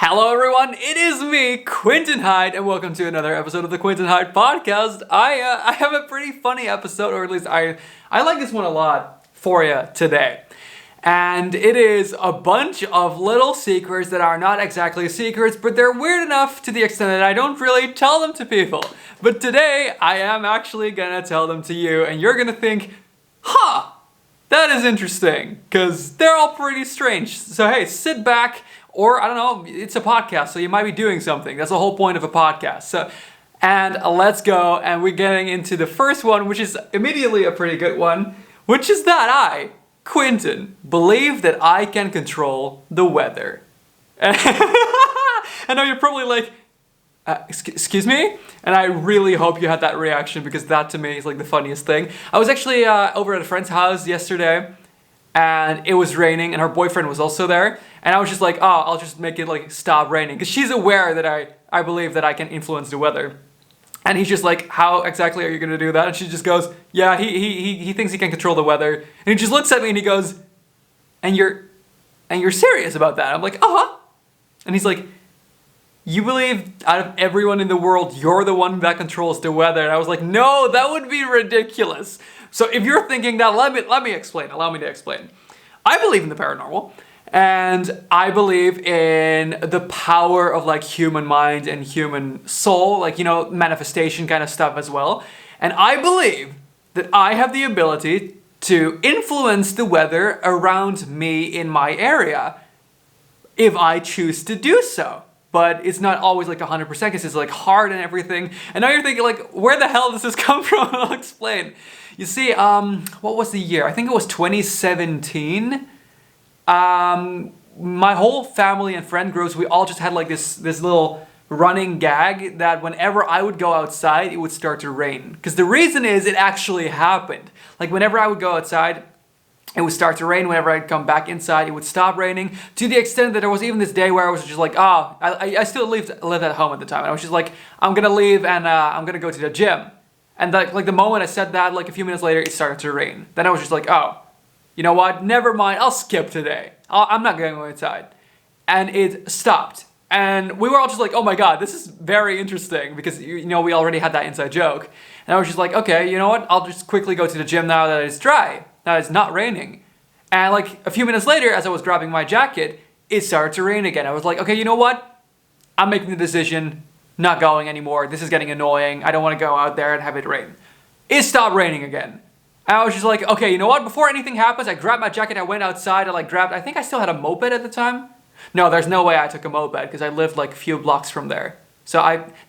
Hello everyone, it is me, Quinten Hyde, and welcome to another episode of the Quinten Hyde podcast. I have a pretty funny episode, or at least I like this one a lot for you today. And it is a bunch of little secrets that are not exactly secrets, but they're weird enough to the extent that I don't really tell them to people. But today, I am actually gonna tell them to you, and you're gonna think, huh, that is interesting, because they're all pretty strange. So hey, sit back. Or, I don't know, it's a podcast, so you might be doing something. That's the whole point of a podcast. And let's go, and we're getting into the first one, which is immediately a pretty good one, which is that I, Quinten, believe that I can control the weather. I know you're probably like, excuse me? And I really hope you had that reaction, because that to me is like the funniest thing. I was actually over at a friend's house yesterday, and it was raining, and her boyfriend was also there. And I was just like, oh, I'll just make it like stop raining. Because she's aware that I believe that I can influence the weather. And he's just like, how exactly are you going to do that? And she just goes, yeah, he thinks he can control the weather. And he just looks at me and he goes, and you're serious about that? I'm like, uh-huh. And he's like, you believe out of everyone in the world, you're the one that controls the weather? And I was like, no, that would be ridiculous. So if you're thinking that, let me explain. Allow me to explain. I believe in the paranormal. And I believe in the power of like human mind and human soul, like, you know, manifestation kind of stuff as well. And I believe that I have the ability to influence the weather around me in my area if I choose to do so. But it's not always like 100% because it's like hard and everything. And now you're thinking like, where the hell does this come from? I'll explain. You see, what was the year? I think it was 2017. My whole family and friend groups, we all just had like this little running gag that whenever I would go outside, it would start to rain. Because the reason is it actually happened. Like whenever I would go outside, it would start to rain. Whenever I'd come back inside, it would stop raining. To the extent that there was even this day where I was just like, oh, I still lived at home at the time. And I was just like, I'm gonna leave and I'm gonna go to the gym. And like the moment I said that, like a few minutes later, it started to rain. Then I was just like, oh, you know what? Never mind. I'll skip today. I'm not going outside. And it stopped. And we were all just like, oh my God, this is very interesting because, you know, we already had that inside joke. And I was just like, okay, you know what? I'll just quickly go to the gym now that it's dry, now it's not raining. And like a few minutes later, as I was grabbing my jacket, it started to rain again. I was like, okay, you know what? I'm making the decision, not going anymore. This is getting annoying. I don't want to go out there and have it rain. It stopped raining again. And I was just like, okay, you know what? Before anything happens, I grabbed my jacket, I went outside, I think I still had a moped at the time. No, there's no way I took a moped because I lived like a few blocks from there. So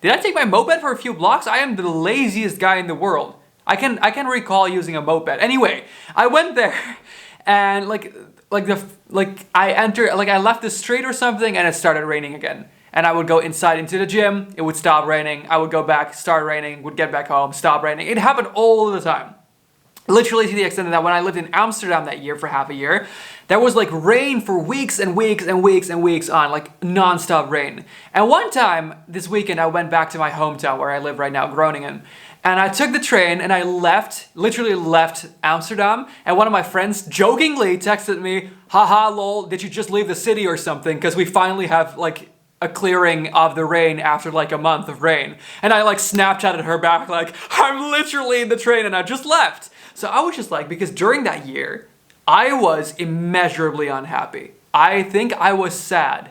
did I take my moped for a few blocks? I am the laziest guy in the world. I can recall using a moped. Anyway, I went there and I left the street or something and it started raining again. And I would go inside into the gym, it would stop raining. I would go back, start raining, would get back home, stop raining. It happened all the time. Literally to the extent that when I lived in Amsterdam that year for half a year, there was like rain for weeks and weeks and weeks and weeks on, like non-stop rain. And one time this weekend, I went back to my hometown where I live right now, Groningen. And I took the train and I literally left Amsterdam. And one of my friends jokingly texted me, haha lol, did you just leave the city or something? Because we finally have like a clearing of the rain after like a month of rain. And I like Snapchatted her back like, I'm literally in the train and I just left. So I was just like, because during that year, I was immeasurably unhappy. I think I was sad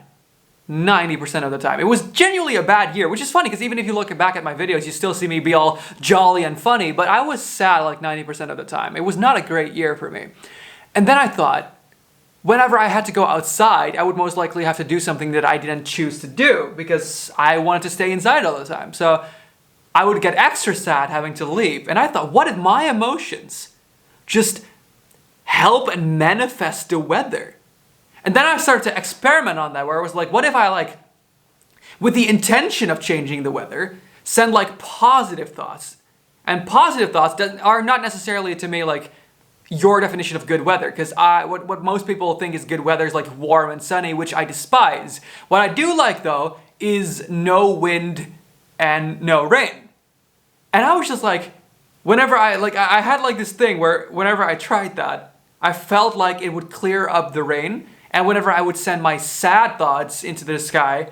90% of the time. It was genuinely a bad year, which is funny because even if you look back at my videos, you still see me be all jolly and funny, but I was sad like 90% of the time. It was not a great year for me. And then I thought, whenever I had to go outside, I would most likely have to do something that I didn't choose to do because I wanted to stay inside all the time. So I would get extra sad having to leave. And I thought, what if my emotions just help and manifest the weather? And then I started to experiment on that, where I was like, what if I with the intention of changing the weather, send like positive thoughts. And positive thoughts are not necessarily to me like your definition of good weather, because what most people think is good weather is like warm and sunny, which I despise. What I do like though is no wind and no rain. And I was just like, whenever I had like this thing where whenever I tried that, I felt like it would clear up the rain And whenever I would send my sad thoughts into the sky,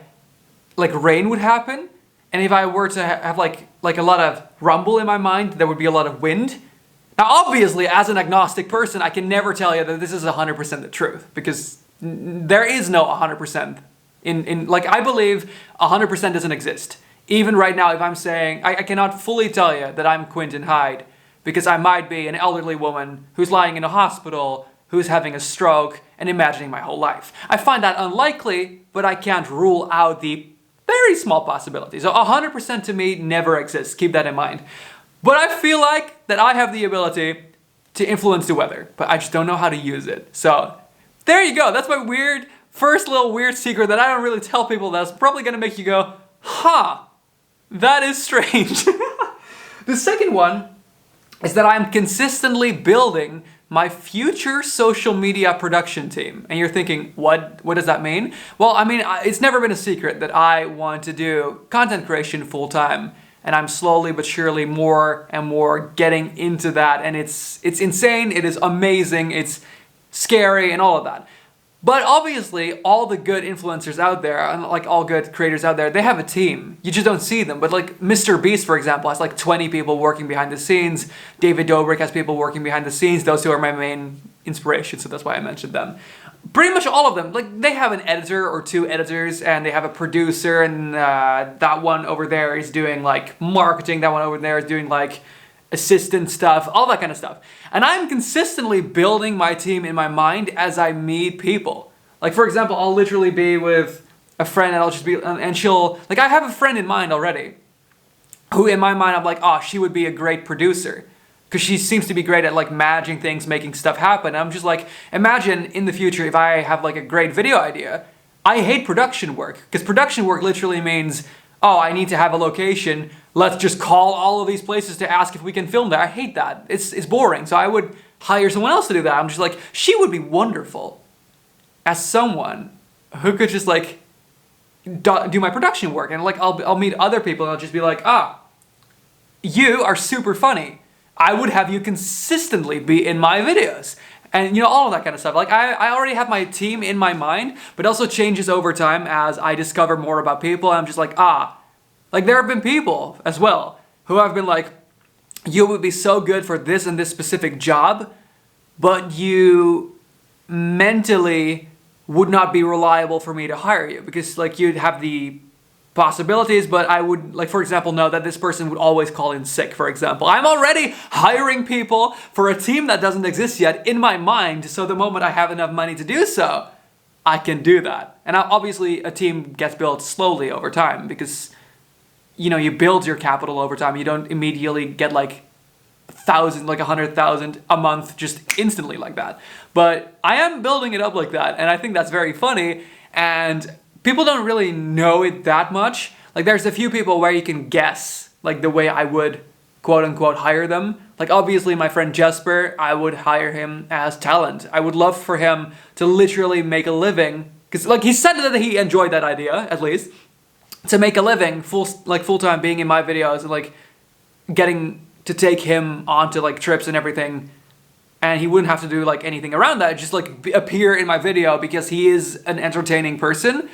like rain would happen. And if I were to have like a lot of rumble in my mind, there would be a lot of wind. Now, obviously, as an agnostic person, I can never tell you that this is 100% the truth, because there is no 100%. Like, I believe 100% doesn't exist. Even right now, if I'm saying, I cannot fully tell you that I'm Quinten Hyde, because I might be an elderly woman who's lying in a hospital, who's having a stroke, and imagining my whole life. I find that unlikely, but I can't rule out the very small possibility. So 100% to me never exists. Keep that in mind. But I feel like that I have the ability to influence the weather, but I just don't know how to use it. So there you go. That's my first little weird secret that I don't really tell people. That's probably going to make you go, huh, that is strange. The second one is that I'm consistently building my future social media production team. And you're thinking, what does that mean? Well, I mean, it's never been a secret that I want to do content creation full time. And I'm slowly but surely more and more getting into that. And it's insane, it is amazing, it's scary and all of that. But obviously, all the good influencers out there, and like all good creators out there, they have a team. You just don't see them. But like Mr. Beast, for example, has like 20 people working behind the scenes. David Dobrik has people working behind the scenes. Those two are my main inspiration, so that's why I mentioned them. Pretty much all of them, like they have an editor or two editors, and they have a producer, and that one over there is doing like marketing. That one over there is doing like assistant stuff, all that kind of stuff. And I'm consistently building my team in my mind as I meet people. Like, for example, I'll literally be with a friend and I'll just be, and she'll, like, I have a friend in mind already who in my mind I'm like, oh, she would be a great producer because she seems to be great at like managing things, making stuff happen. And I'm just like, imagine in the future if I have like a great video idea. I hate production work because production work literally means, oh, I need to have a location. Let's just call all of these places to ask if we can film there. I hate that. It's boring. So I would hire someone else to do that. I'm just like, she would be wonderful as someone who could just like do my production work. And like I'll meet other people and I'll just be like, you are super funny. I would have you consistently be in my videos. And you know, all of that kind of stuff. Like I already have my team in my mind, but it also changes over time as I discover more about people. And I'm just like, like there have been people as well who have been like, you would be so good for this and this specific job, but you mentally would not be reliable for me to hire you because like you'd have the possibilities, but I would, like, for example, know that this person would always call in sick, for example. I'm already hiring people for a team that doesn't exist yet in my mind, so the moment I have enough money to do so, I can do that. And obviously, a team gets built slowly over time because, you know, you build your capital over time. You don't immediately get like 1,000, like 100,000 a month just instantly like that. But I am building it up like that, and I think that's very funny, and people don't really know it that much. Like there's a few people where you can guess like the way I would quote unquote hire them. Like obviously my friend Jesper, I would hire him as talent. I would love for him to literally make a living because like he said that he enjoyed that idea at least to make a living full time being in my videos and like getting to take him onto like trips and everything. And he wouldn't have to do like anything around that. Just like appear in my video because he is an entertaining person.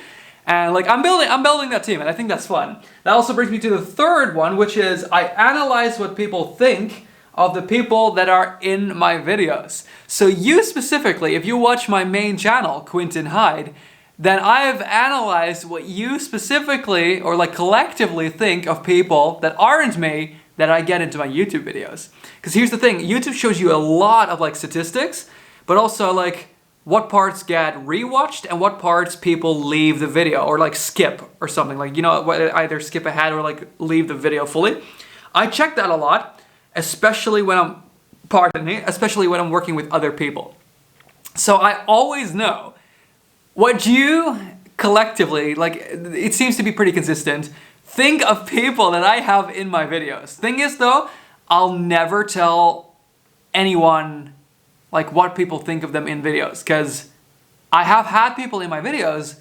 And like I'm building that team, and I think that's fun. That also brings me to the third one, which is I analyze what people think of the people that are in my videos. So you specifically, if you watch my main channel, Quinten Hyde, then I've analyzed what you specifically or like collectively think of people that aren't me that I get into my YouTube videos. Because here's the thing, YouTube shows you a lot of like statistics, but also like what parts get rewatched and what parts people leave the video or like skip or something, like, you know, either skip ahead or like leave the video fully. I check that a lot, especially when I'm working with other people. So I always know what you collectively, like it seems to be pretty consistent, think of people that I have in my videos. Thing is though, I'll never tell anyone like what people think of them in videos, because I have had people in my videos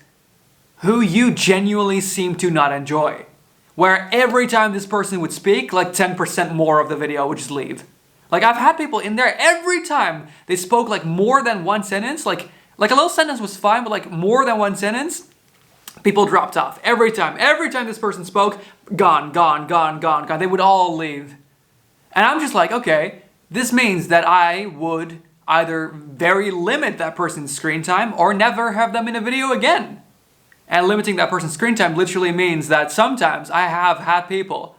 who you genuinely seem to not enjoy, where every time this person would speak, like 10% more of the video would just leave. Like I've had people in there, every time they spoke like more than one sentence, like Like a little sentence was fine, but like more than one sentence, people dropped off. Every time this person spoke, gone. They would all leave. And I'm just like, okay, this means that I would either very limit that person's screen time or never have them in a video again. And limiting that person's screen time literally means that sometimes I have had people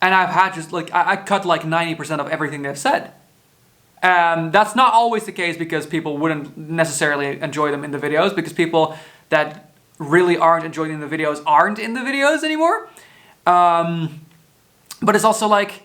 and I've had just like, I cut like 90% of everything they've said. That's not always the case because people wouldn't necessarily enjoy them in the videos, because people that really aren't enjoying the videos aren't in the videos anymore. But it's also like,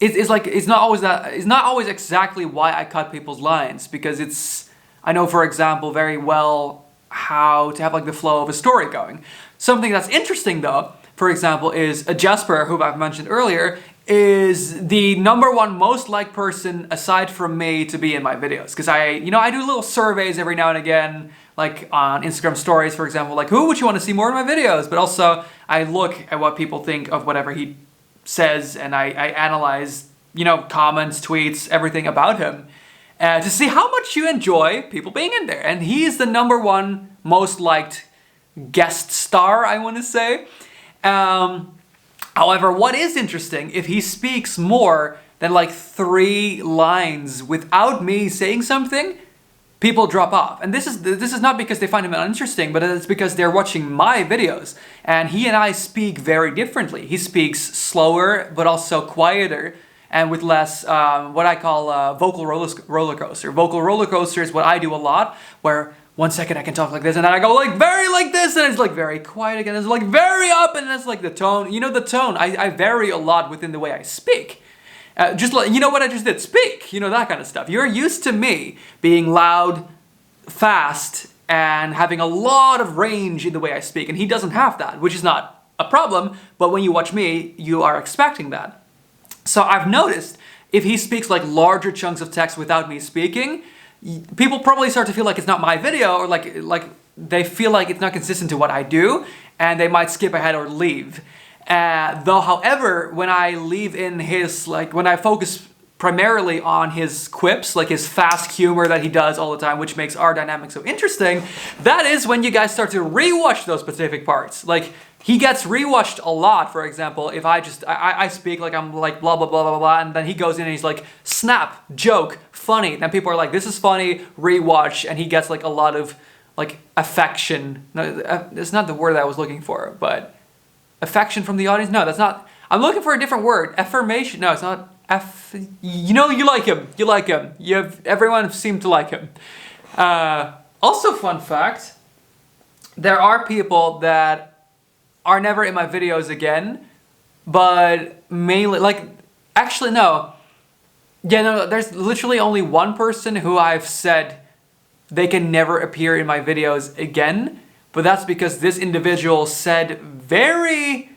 it's not always exactly why I cut people's lines, because I know, for example, very well how to have like the flow of a story going. Something that's interesting though, for example, is Jasper, who I've mentioned earlier, is the #1 most liked person aside from me to be in my videos. Because I do little surveys every now and again, like on Instagram stories, for example, like who would you want to see more in my videos? But also I look at what people think of whatever he says, and I analyze, comments, tweets, everything about him, to see how much you enjoy people being in there. And he is the #1 most liked guest star, I want to say. However, what is interesting, if he speaks more than like 3 lines without me saying something, people drop off. And this is not because they find him uninteresting, but it's because they're watching my videos. And he and I speak very differently. He speaks slower, but also quieter, and with less what I call vocal roller coaster. Vocal roller coaster is what I do a lot, where 1 second I can talk like this, and then I go like very like this, and it's like very quiet again. It's like very up, and it's like the tone. The tone. I vary a lot within the way I speak. Just like, what I just did, speak, that kind of stuff. You're used to me being loud, fast, and having a lot of range in the way I speak, and he doesn't have that, which is not a problem, but when you watch me, you are expecting that. So I've noticed if he speaks like larger chunks of text without me speaking, people probably start to feel like it's not my video, or like they feel like it's not consistent to what I do, and they might skip ahead or leave. Though, however, when I leave in when I focus primarily on his quips, like his fast humor that he does all the time, which makes our dynamic so interesting, that is when you guys start to rewatch those specific parts. Like, he gets rewatched a lot, for example, if I speak like I'm like blah, blah, blah, blah, blah, and then he goes in and he's like, snap, joke, funny. Then people are like, this is funny, rewatch, and he gets like a lot of like affection. No, it's not the word that I was looking for, but affection from the audience? No, that's not. I'm looking for a different word. Affirmation. No, it's not. You like him. You like him. Everyone seemed to like him. Also, fun fact, there are people that are never in my videos again, but mainly, actually, no. Yeah, no, there's literally only one person who I've said they can never appear in my videos again, but that's because this individual said very,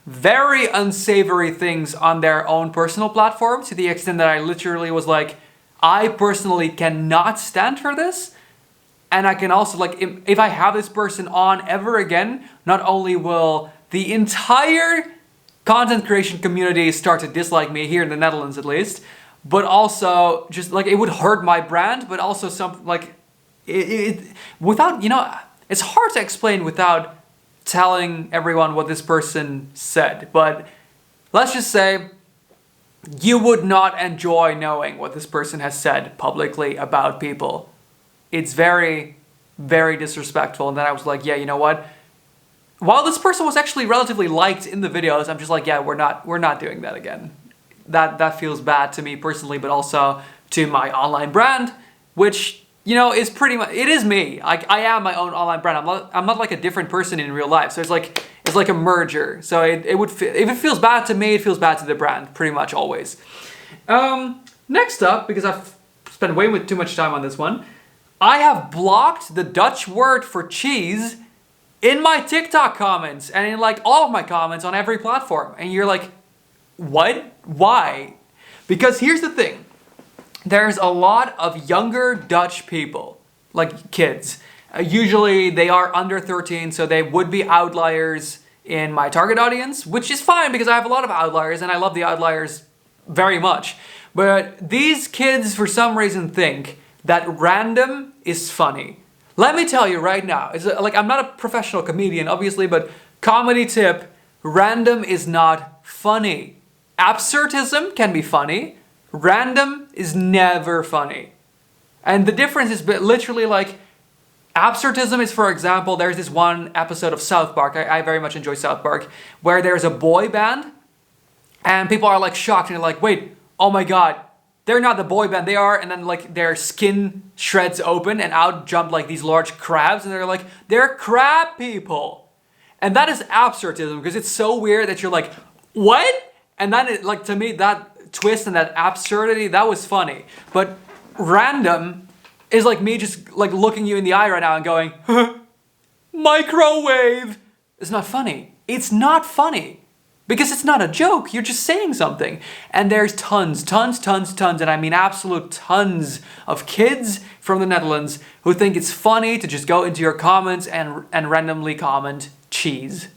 very unsavory things on their own personal platform, to the extent that I literally was like, I personally cannot stand for this. And I can also, if I have this person on ever again, not only will the entire content creation community start to dislike me, here in the Netherlands at least, but also just it would hurt my brand, but also without, it's hard to explain without telling everyone what this person said. But let's just say you would not enjoy knowing what this person has said publicly about people. It's very, very disrespectful. And then I was like, yeah, you know what? While this person was actually relatively liked in the videos, I'm just like, yeah, we're not doing that again. That feels bad to me personally, but also to my online brand, which, is pretty much, it is me. I am my own online brand. I'm not like a different person in real life. So it's like a merger. So it would if it feels bad to me, it feels bad to the brand, pretty much always. Next up, because I've spent way too much time on this one, I have blocked the Dutch word for cheese in my TikTok comments and in all of my comments on every platform. And you're like, what? Why? Because here's the thing. There's a lot of younger Dutch people, like kids. Usually they are under 13, so they would be outliers in my target audience, which is fine because I have a lot of outliers and I love the outliers very much. But these kids, for some reason, think that random is funny. Let me tell you right now, like I'm not a professional comedian, obviously, but comedy tip, random is not funny. Absurdism can be funny. Random is never funny. And the difference is literally like, absurdism is, for example, there's this one episode of South Park, I very much enjoy South Park, where there's a boy band, and people are like shocked, and they're like, wait, oh my god, they're not the boy band, they are, and then like their skin shreds open, and out jump like these large crabs, and they're like, they're crab people. And that is absurdism, because it's so weird that you're like, what? And then, like, to me, that twist and that absurdity, that was funny. But random is like me just like looking you in the eye right now and going, microwave. It's not funny. It's not funny. Because it's not a joke, you're just saying something. And there's tons, and I mean absolute tons of kids from the Netherlands who think it's funny to just go into your comments and randomly comment cheese.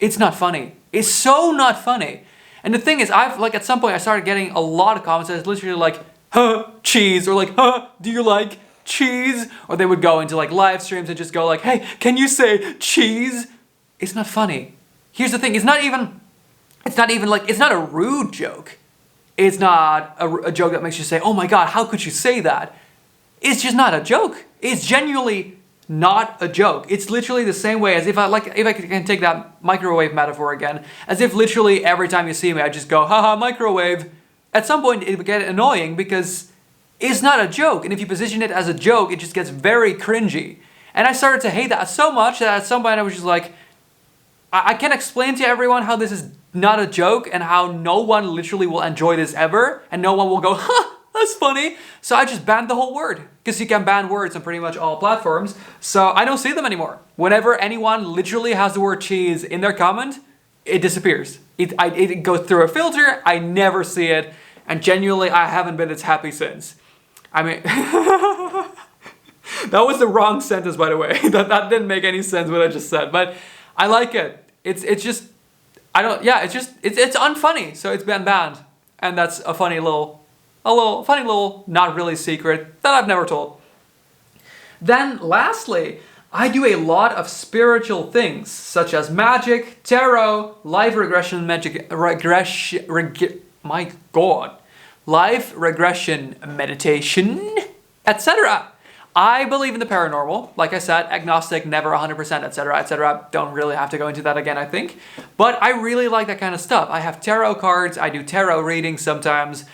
It's not funny. It's so not funny. And the thing is, at some point I started getting a lot of comments that's literally like, huh, cheese, or like, huh, do you like cheese? Or they would go into like live streams and just go like, hey, can you say cheese? It's not funny. Here's the thing, it's not even like, it's not a rude joke. It's not a joke that makes you say, oh my god, how could you say that? It's just not a joke. It's genuinely not a joke. It's literally the same way as if I can take that microwave metaphor again, as if literally every time you see me, I just go, haha, microwave. At some point it would get annoying because it's not a joke. And if you position it as a joke, it just gets very cringy. And I started to hate that so much that at some point I was just like, I can't explain to everyone how this is not a joke and how no one literally will enjoy this ever and no one will go, huh, that's funny. So I just banned the whole word, because you can ban words on pretty much all platforms. So I don't see them anymore. Whenever anyone literally has the word cheese in their comment, it disappears. It goes through a filter, I never see it, and genuinely I haven't been as happy since. I mean, that was the wrong sentence, by the way. that didn't make any sense what I just said, but I like it. It's just, it's unfunny, so it's been banned. And that's a funny little not really secret that I've never told. Then lastly, I do a lot of spiritual things, such as magic, tarot, life regression, life regression meditation, etc. I believe in the paranormal. Like I said, agnostic, never 100%, etc., etc. Don't really have to go into that again, I think. But I really like that kind of stuff. I have tarot cards. I do tarot readings sometimes.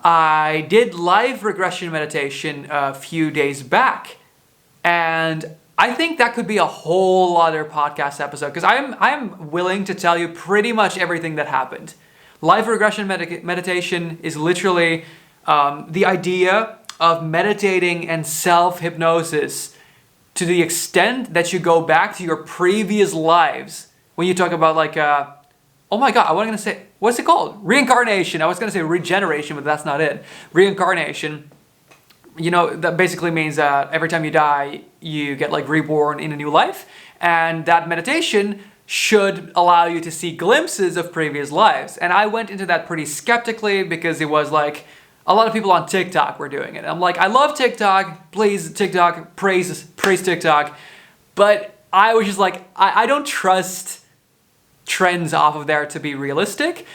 I did live regression meditation a few days back. And I think that could be a whole other podcast episode, because I'm willing to tell you pretty much everything that happened. Live regression meditation is literally the idea of meditating and self-hypnosis to the extent that you go back to your previous lives. When you talk about like, oh my god, I was going to say, what's it called? Reincarnation. I was going to say regeneration, but that's not it. Reincarnation, you know, that basically means that every time you die, you get like reborn in a new life. And that meditation should allow you to see glimpses of previous lives. And I went into that pretty skeptically, because it was like, a lot of people on TikTok were doing it. I'm like, I love TikTok, please TikTok, praise TikTok. But I was just like, I don't trust trends off of there to be realistic.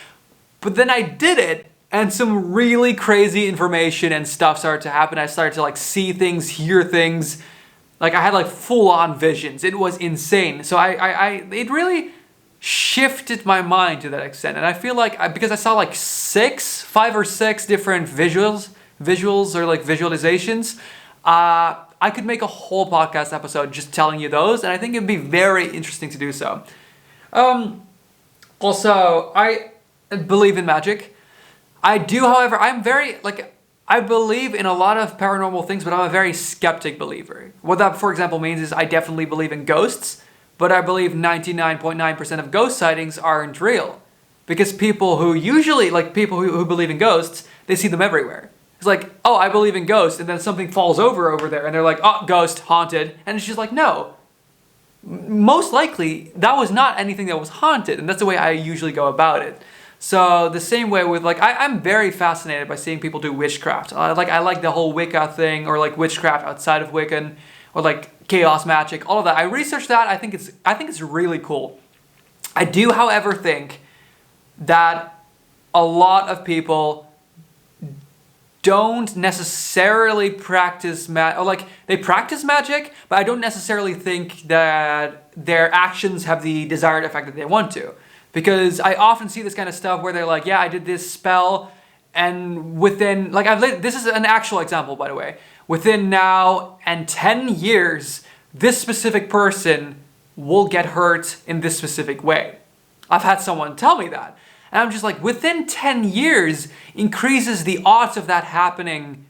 But then I did it, and some really crazy information and stuff started to happen. I started to like see things, hear things. Like I had like full on visions. It was insane. So it really shifted my mind to that extent. And I feel like, because I saw like 5 or 6 different visuals or like visualizations, I could make a whole podcast episode just telling you those, and I think it'd be very interesting to do so. Also, I believe in magic. I do, however, I believe in a lot of paranormal things, but I'm a very skeptic believer. What that, for example, means is I definitely believe in ghosts, but I believe 99.9% of ghost sightings aren't real. Because people who believe in ghosts, they see them everywhere. It's like, oh, I believe in ghosts, and then something falls over there, and they're like, oh, ghost, haunted. And it's just like, no. Most likely, that was not anything that was haunted, and that's the way I usually go about it. So the same way with like, I'm very fascinated by seeing people do witchcraft. I like the whole Wicca thing, or like witchcraft outside of Wiccan, or like chaos magic, all of that. I researched that. I think it's really cool. I do, however, think that a lot of people don't necessarily practice or like they practice magic, but I don't necessarily think that their actions have the desired effect that they want to. Because I often see this kind of stuff where they're like, yeah, I did this spell, and within, like, this is an actual example, by the way. Within now and 10 years, this specific person will get hurt in this specific way. I've had someone tell me that. And I'm just like, within 10 years increases the odds of that happening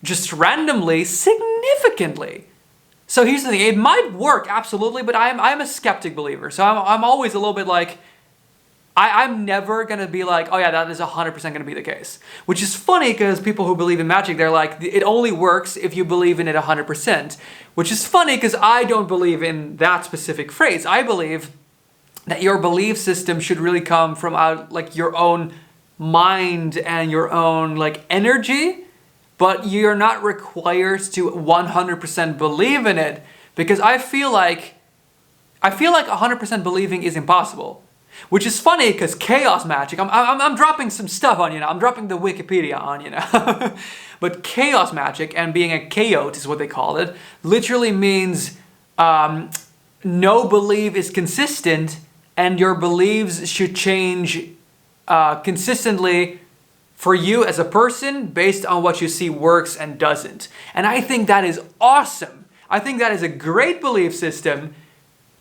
just randomly, significantly. So here's the thing, it might work, absolutely, but I'm a skeptic believer. So I'm always a little bit like, I'm never going to be like, oh yeah, that is 100% going to be the case. Which is funny because people who believe in magic, they're like, it only works if you believe in it 100%. Which is funny because I don't believe in that specific phrase. I believe that your belief system should really come from out like your own mind and your own like energy, but you're not required to 100% believe in it, because I feel like 100% believing is impossible. Which is funny because chaos magic, I'm dropping some stuff on you now. I'm dropping the Wikipedia on you now. But chaos magic, and being a chaot is what they call it, literally means no belief is consistent, and your beliefs should change consistently for you as a person based on what you see works and doesn't. And I think that is awesome. I think that is a great belief system.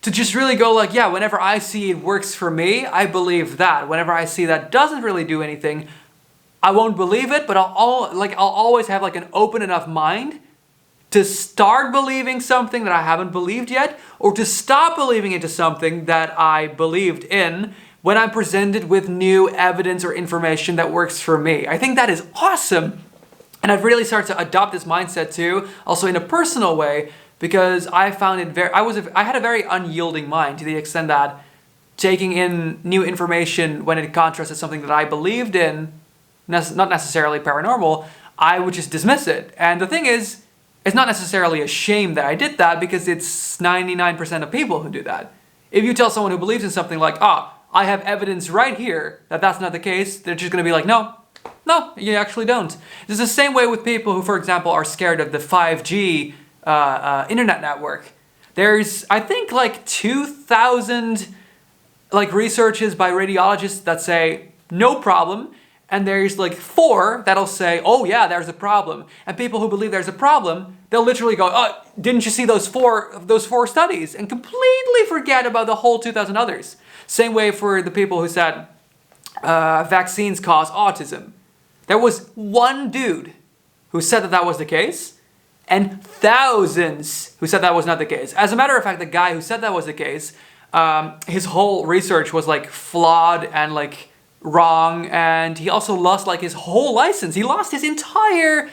To just really go like, yeah, whenever I see it works for me, I believe that. Whenever I see that doesn't really do anything, I won't believe it, but I'll always have like an open enough mind to start believing something that I haven't believed yet, or to stop believing into something that I believed in when I'm presented with new evidence or information that works for me. I think that is awesome. And I've really started to adopt this mindset too, also in a personal way, because I found it I had a very unyielding mind, to the extent that taking in new information when it contrasts to something that I believed in, not necessarily paranormal, I would just dismiss it. And the thing is, it's not necessarily a shame that I did that, because it's 99% of people who do that. If you tell someone who believes in something like, I have evidence right here that that's not the case, they're just going to be like, no, you actually don't. It's the same way with people who, for example, are scared of the 5G internet network. There's, I think, like 2,000 like researches by radiologists that say no problem, and there's like 4 that'll say, oh yeah, there's a problem. And people who believe there's a problem, they'll literally go, oh, didn't you see those four studies, and completely forget about the whole 2,000 others. Same way for the people who said vaccines cause autism. There was one dude who said that that was the case, and thousands who said that was not the case. As a matter of fact, the guy who said that was the case, his whole research was like flawed and like wrong, and he also lost like his whole license. He lost his entire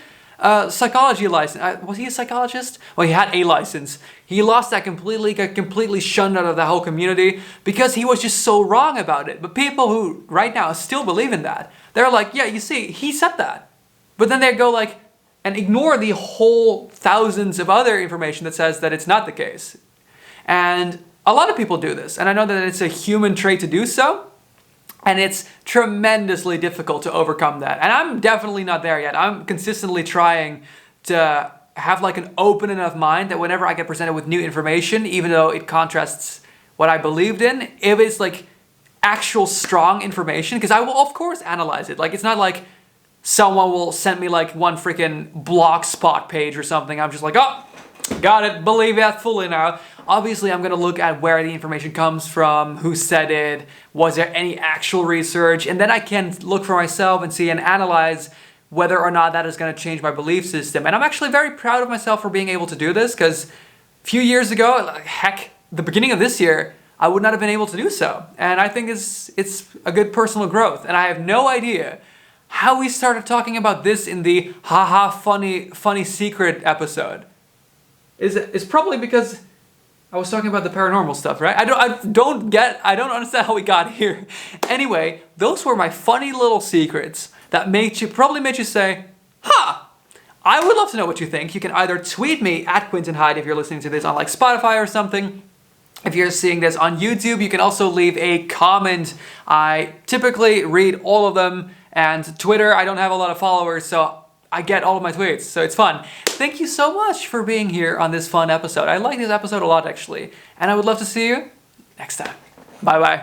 psychology license. Was he a psychologist? Well, he had a license. He lost that completely, got completely shunned out of the whole community because he was just so wrong about it. But people who right now still believe in that, they're like, yeah, you see, he said that. But then they go like, and ignore the whole thousands of other information that says that it's not the case. And a lot of people do this, and I know that it's a human trait to do so, and it's tremendously difficult to overcome that. And I'm definitely not there yet. I'm consistently trying to have like an open enough mind that whenever I get presented with new information, even though it contrasts what I believed in, if it's like actual strong information, because I will of course analyze it. Like, it's not like someone will send me like one freaking blogspot page or something. I'm just like, oh, got it, believe that fully now. Obviously, I'm going to look at where the information comes from, who said it, was there any actual research, and then I can look for myself and see and analyze whether or not that is going to change my belief system. And I'm actually very proud of myself for being able to do this, because a few years ago, like, heck, the beginning of this year, I would not have been able to do so. And I think it's a good personal growth, and I have no idea how we started talking about this in the haha funny secret episode. It's probably because I was talking about the paranormal stuff, right? I don't understand how we got here. Anyway, those were my funny little secrets that probably made you say, huh! I would love to know what you think. You can either tweet me at Quinten Hyde if you're listening to this on like Spotify or something. If you're seeing this on YouTube, you can also leave a comment. I typically read all of them, and Twitter, I don't have a lot of followers, so I get all of my tweets, so it's fun. Thank you so much for being here on this fun episode. I like this episode a lot, actually, and I would love to see you next time. Bye-bye.